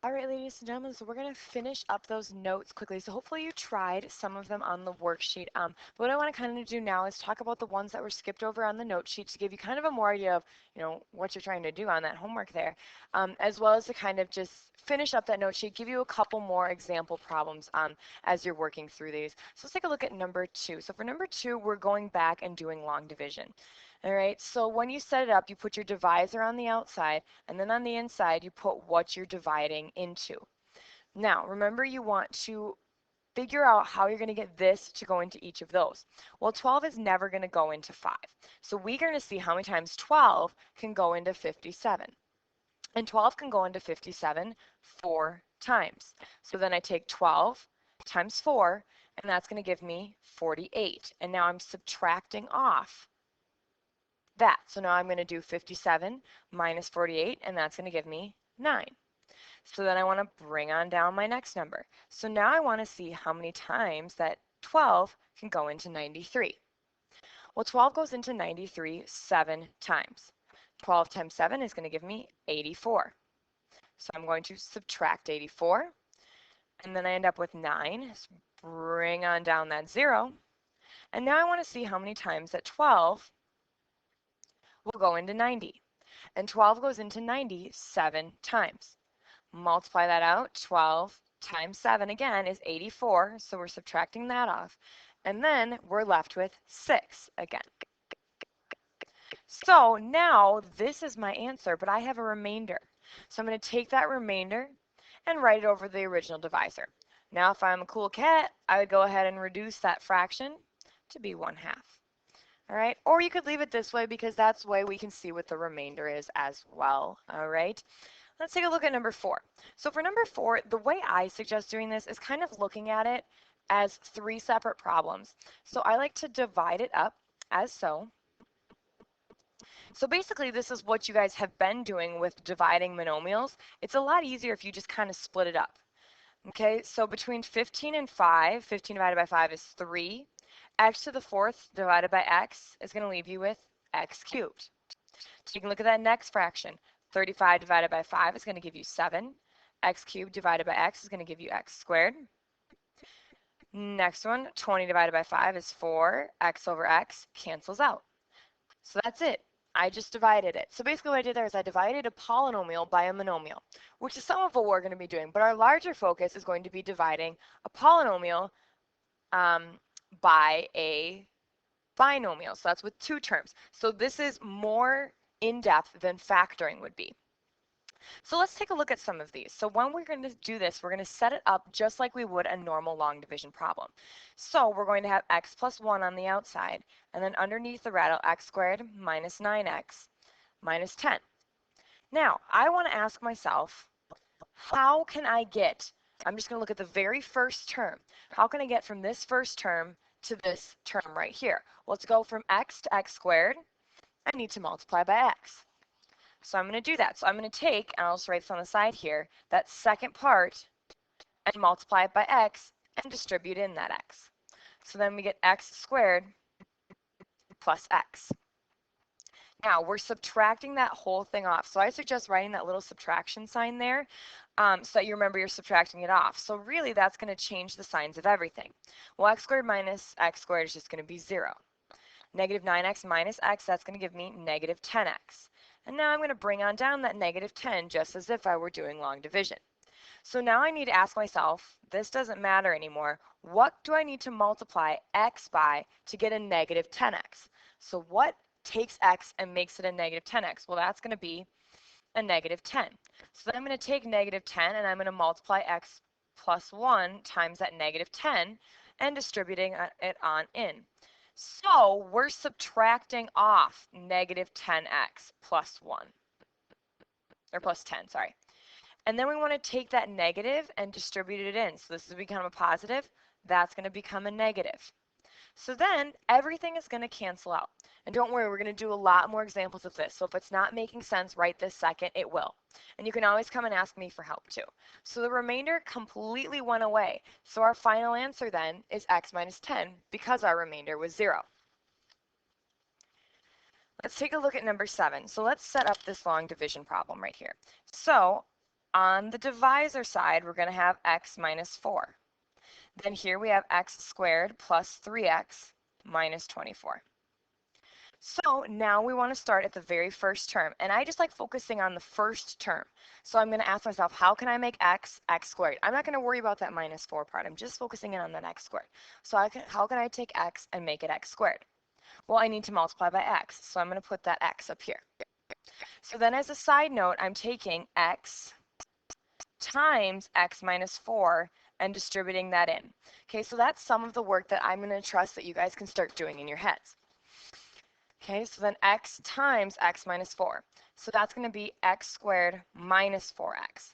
All right, ladies and gentlemen, so we're going to finish up those notes quickly. So hopefully you tried some of them on the worksheet. But what I want to kind of do now is talk about the ones that were skipped over on the note sheet to give you kind of a more idea of, what you're trying to do on that homework there, as well as to kind of just finish up that note sheet, give you a couple more example problems as you're working through these. So let's take a look at number 2. So for number 2, we're going back and doing long division. All right, so when you set it up, you put your divisor on the outside, and then on the inside, you put what you're dividing into. Now, remember you want to figure out how you're going to get this to go into each of those. Well, 12 is never going to go into 5. So we're going to see how many times 12 can go into 57. And 12 can go into 57 4 times. So then I take 12 times 4, and that's going to give me 48. And now I'm subtracting off that. So now I'm going to do 57 minus 48, and that's going to give me 9. So then I want to bring on down my next number. So now I want to see how many times that 12 can go into 93. Well, 12 goes into 93 7 times. 12 times 7 is going to give me 84. So I'm going to subtract 84, and then I end up with 9. So bring on down that 0. And now I want to see how many times that 12 will go into 90. And 12 goes into 90 7 times. Multiply that out. 12 times 7 again is 84, so we're subtracting that off. And then we're left with 6 again. So now this is my answer, but I have a remainder. So I'm going to take that remainder and write it over the original divisor. Now if I'm a cool cat, I would go ahead and reduce that fraction to be 1/2. All right, or you could leave it this way because that's the way we can see what the remainder is as well. All right, let's take a look at number 4. So for number 4, the way I suggest doing this is kind of looking at it as 3 separate problems. So I like to divide it up as so. So basically this is what you guys have been doing with dividing monomials. It's a lot easier if you just kind of split it up. Okay, so between 15 and 5, 15 divided by 5 is 3. X to the 4th divided by x is going to leave you with x cubed. Taking a look at that next fraction, 35 divided by 5 is going to give you 7. X cubed divided by x is going to give you x squared. Next one, 20 divided by 5 is 4. X over x cancels out. So that's it. I just divided it. So basically what I did there is I divided a polynomial by a monomial, which is some of what we're going to be doing. But our larger focus is going to be dividing a polynomial by a binomial. So that's with 2 terms. So this is more in-depth than factoring would be. So let's take a look at some of these. So when we're going to do this, we're going to set it up just like we would a normal long division problem. So we're going to have x plus 1 on the outside, and then underneath the rattle, x squared minus 9x minus 10. Now, I want to ask myself, how can I get, I'm just going to look at the very first term. How can I get from this first term to this term right here? Well, let's go from x to x squared. I need to multiply by x. So I'm going to do that. So I'm going to take, and I'll just write this on the side here, that second part and multiply it by x and distribute in that x. So then we get x squared plus x. Now we're subtracting that whole thing off. So I suggest writing that little subtraction sign there so that you remember you're subtracting it off. So really that's going to change the signs of everything. Well, x squared minus x squared is just going to be 0. Negative 9x minus x, that's going to give me negative 10x. And now I'm going to bring on down that negative 10 just as if I were doing long division. So now I need to ask myself, this doesn't matter anymore. What do I need to multiply x by to get a negative 10x? So what takes x and makes it a negative 10x? Well, that's going to be a negative 10. So then I'm going to take negative 10 and I'm going to multiply x plus 1 times that negative 10 and distributing it on in. So we're subtracting off negative 10x plus 1, or plus 10, sorry. And then we want to take that negative and distribute it in. So this has become a positive. That's going to become a negative. So then everything is going to cancel out. And don't worry, we're going to do a lot more examples of this. So if it's not making sense right this second, it will. And you can always come and ask me for help too. So the remainder completely went away. So our final answer then is x minus 10 because our remainder was 0. Let's take a look at number 7. So let's set up this long division problem right here. So on the divisor side, we're going to have x minus 4. Then here we have x squared plus 3x minus 24. So now we want to start at the very first term, and I just like focusing on the first term. So I'm going to ask myself, how can I make x squared? I'm not going to worry about that minus 4 part. I'm just focusing in on that x squared. So how can I take x and make it x squared? Well, I need to multiply by x, so I'm going to put that x up here. So then as a side note, I'm taking x times x minus 4 and distributing that in. Okay, so that's some of the work that I'm going to trust that you guys can start doing in your heads. Okay, so then x times x minus 4. So that's going to be x squared minus 4x.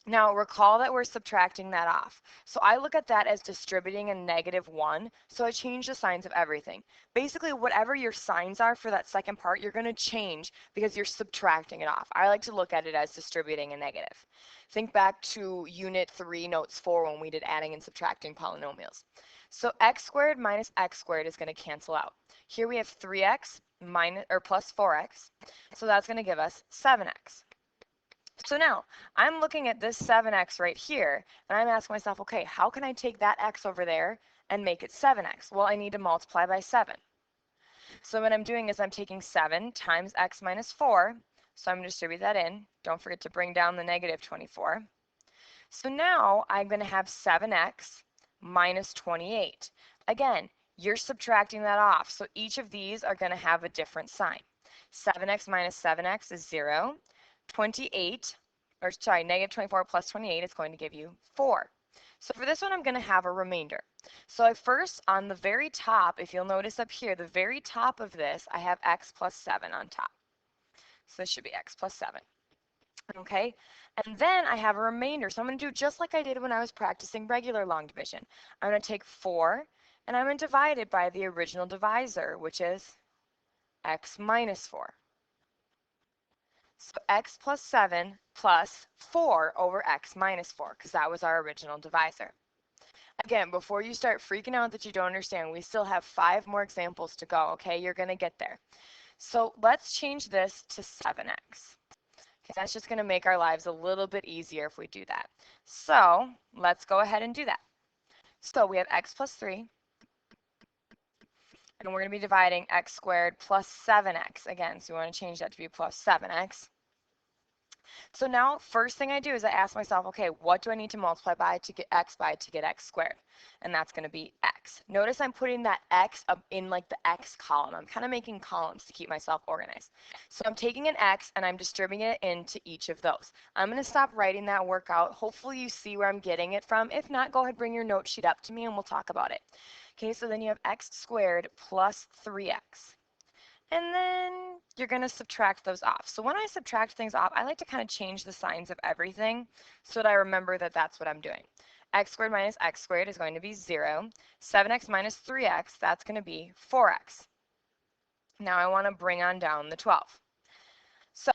Now recall that we're subtracting that off. So I look at that as distributing a -1, so I change the signs of everything. Basically, whatever your signs are for that second part, you're going to change because you're subtracting it off. I like to look at it as distributing a negative. Think back to Unit 3, Notes 4, when we did adding and subtracting polynomials. So x squared minus x squared is going to cancel out. Here we have 3x plus 4x, so that's going to give us 7x. So now I'm looking at this 7x right here, and I'm asking myself, okay, how can I take that x over there and make it 7x? Well, I need to multiply by 7. So what I'm doing is I'm taking 7 times x minus 4, so I'm going to distribute that in. Don't forget to bring down the -24. So now I'm going to have 7x minus 28. Again, you're subtracting that off, so each of these are going to have a different sign. 7x minus 7x is 0. 28, or sorry, -24 plus 28 is going to give you 4. So for this one, I'm going to have a remainder. So first, on the very top, if you'll notice up here, the very top of this, I have x plus 7 on top. So this should be x plus 7. Okay, and then I have a remainder. So I'm going to do just like I did when I was practicing regular long division. I'm going to take 4, and I'm going to divide it by the original divisor, which is x minus 4. So x plus 7 plus 4 over x minus 4, because that was our original divisor. Again, before you start freaking out that you don't understand, we still have 5 more examples to go, okay? You're going to get there. So let's change this to 7x. Okay, that's just going to make our lives a little bit easier if we do that. So let's go ahead and do that. So we have x plus 3, and we're going to be dividing x squared plus 7x. Again, so we want to change that to be plus 7x. So now, first thing I do is I ask myself, okay, what do I need to multiply by to get x squared? And that's going to be x. Notice I'm putting that x up in like the x column. I'm kind of making columns to keep myself organized. So I'm taking an x and I'm distributing it into each of those. I'm going to stop writing that work out. Hopefully you see where I'm getting it from. If not, go ahead, bring your note sheet up to me and we'll talk about it. Okay, so then you have x squared plus 3x. And then you're going to subtract those off. So when I subtract things off, I like to kind of change the signs of everything so that I remember that that's what I'm doing. X squared minus x squared is going to be 0. 7x minus 3x, that's going to be 4x. Now I want to bring on down the 12. So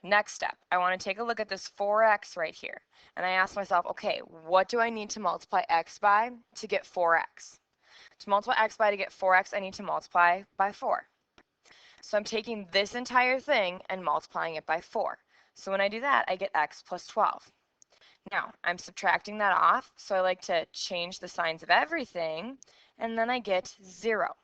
next step, I want to take a look at this 4x right here. And I ask myself, okay, what do I need to multiply x by to get 4x? To multiply x by to get 4x, I need to multiply by 4. So I'm taking this entire thing and multiplying it by 4. So when I do that, I get x plus 12. Now, I'm subtracting that off, so I like to change the signs of everything, and then I get 0.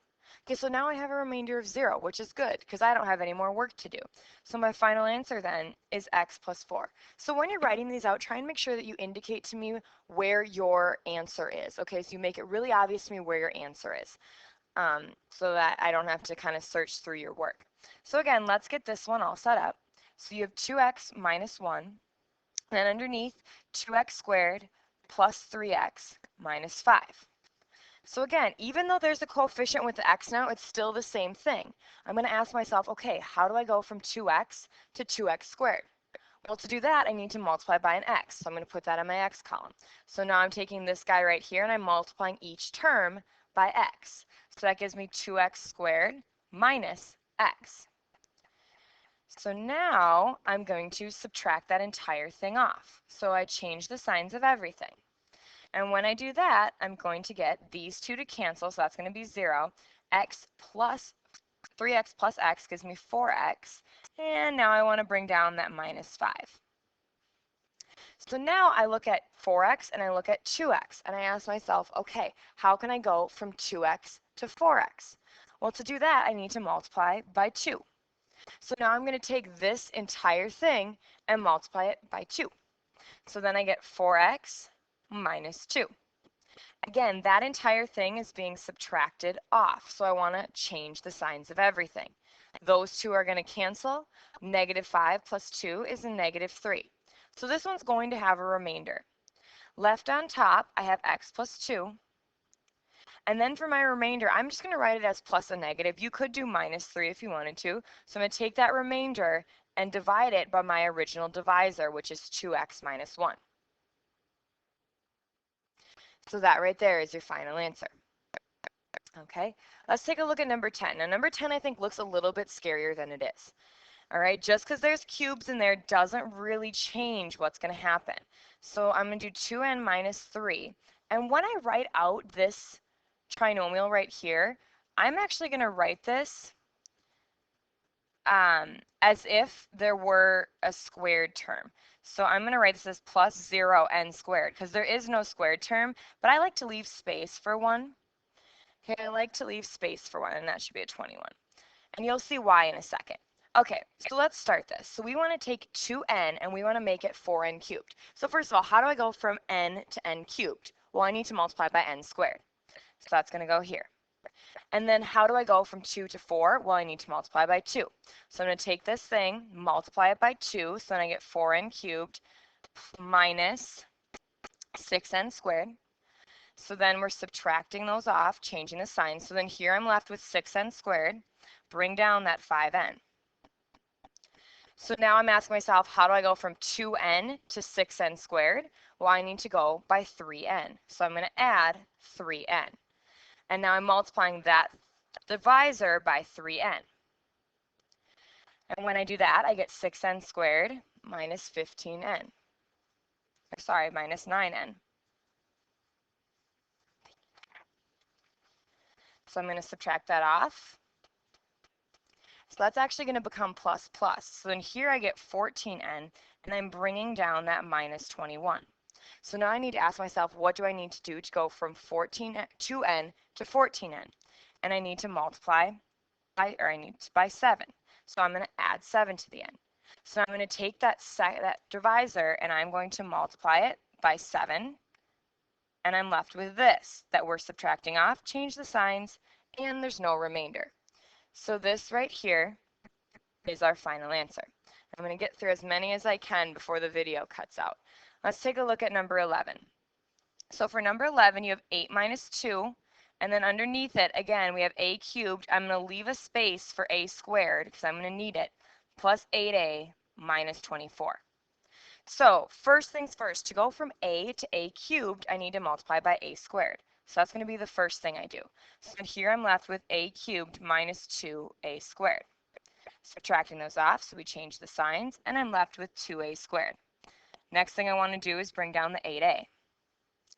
Okay, so now I have a remainder of 0, which is good, because I don't have any more work to do. So my final answer then is x plus 4. So when you're writing these out, try and make sure that you indicate to me where your answer is. Okay, so you make it really obvious to me where your answer is. So that I don't have to kind of search through your work. So again, let's get this one all set up. So you have 2x minus 1, then underneath 2x squared plus 3x minus 5. So again, even though there's a coefficient with the x now, it's still the same thing. I'm going to ask myself, okay, how do I go from 2x to 2x squared? Well, to do that, I need to multiply by an x. So I'm going to put that in my x column. So now I'm taking this guy right here and I'm multiplying each term by x. So that gives me 2x squared minus x. So now I'm going to subtract that entire thing off. So I change the signs of everything. And when I do that, I'm going to get these two to cancel, so that's going to be 0. X plus 3x plus x gives me 4x. And now I want to bring down that minus 5. So now I look at 4x and I look at 2x and I ask myself, okay, how can I go from 2x to 4x? Well, to do that, I need to multiply by 2. So now I'm going to take this entire thing and multiply it by 2. So then I get 4x minus 2. Again, that entire thing is being subtracted off, so I want to change the signs of everything. Those two are going to cancel. Negative 5 plus 2 is a negative 3. So this one's going to have a remainder. Left on top, I have x plus 2. And then for my remainder, I'm just going to write it as plus a negative. You could do minus 3 if you wanted to. So I'm going to take that remainder and divide it by my original divisor, which is 2x minus 1. So that right there is your final answer. Okay, let's take a look at number 10. Now number 10 I think looks a little bit scarier than it is. All right, just because there's cubes in there doesn't really change what's going to happen. So I'm going to do 2n minus 3. And when I write out this trinomial right here, I'm actually going to write this as if there were a squared term. So I'm going to write this as plus 0n squared because there is no squared term, but I like to leave space for one. Okay, I like to leave space for one, and that should be a 21. And you'll see why in a second. Okay, so let's start this. So we want to take 2n and we want to make it 4n cubed. So first of all, how do I go from n to n cubed? Well, I need to multiply by n squared. So that's going to go here. And then how do I go from 2 to 4? Well, I need to multiply by 2. So I'm going to take this thing, multiply it by 2, so then I get 4n cubed minus 6n squared. So then we're subtracting those off, changing the sign. So then here I'm left with 6n squared. Bring down that 5n. So now I'm asking myself, how do I go from 2n to 6n squared? Well, I need to go by 3n. So I'm going to add 3n. And now I'm multiplying that divisor by 3n. And when I do that, I get 6n squared minus 15n. Sorry, minus 9n. So I'm going to subtract that off. So that's actually going to become plus plus. So then here I get 14n, and I'm bringing down that minus 21. So now I need to ask myself, what do I need to do to go from 2n to 14n? And I need to multiply by 7. So I'm going to add 7 to the end. So I'm going to take that divisor and I'm going to multiply it by 7. And I'm left with this that we're subtracting off, change the signs, and there's no remainder. So this right here is our final answer. I'm going to get through as many as I can before the video cuts out. Let's take a look at number 11. So for number 11, you have 8 minus 2. And then underneath it, again, we have a cubed. I'm going to leave a space for a squared because I'm going to need it, plus 8a minus 24. So first things first, to go from a to a cubed, I need to multiply by a squared. So that's going to be the first thing I do. So here I'm left with a cubed minus 2a squared. Subtracting those off, so we change the signs, and I'm left with 2a squared. Next thing I want to do is bring down the 8a.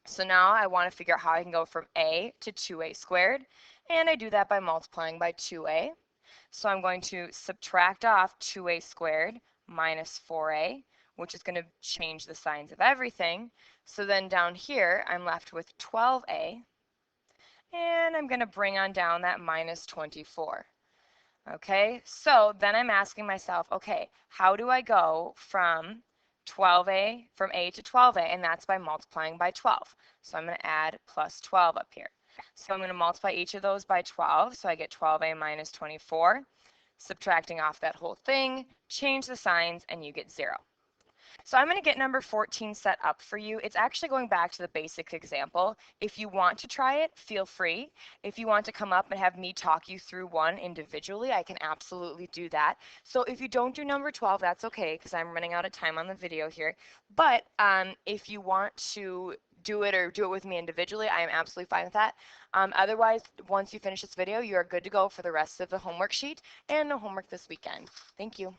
So now I want to figure out how I can go from a to 2a squared, and I do that by multiplying by 2a. So I'm going to subtract off 2a squared minus 4a, which is going to change the signs of everything. So then down here, I'm left with 12a, and I'm going to bring on down that minus 24. Okay, so then I'm asking myself, okay, how do I go from from a to 12a? And that's by multiplying by 12. So I'm going to add plus 12 up here. So I'm going to multiply each of those by 12, so I get 12a minus 24. Subtracting off that whole thing, change the signs, and you get 0. So I'm going to get number 14 set up for you. It's actually going back to the basic example. If you want to try it, feel free. If you want to come up and have me talk you through one individually, I can absolutely do that. So if you don't do number 12, that's okay because I'm running out of time on the video here. But if you want to do it or do it with me individually, I am absolutely fine with that. Otherwise, once you finish this video, you are good to go for the rest of the homework sheet and no homework this weekend. Thank you.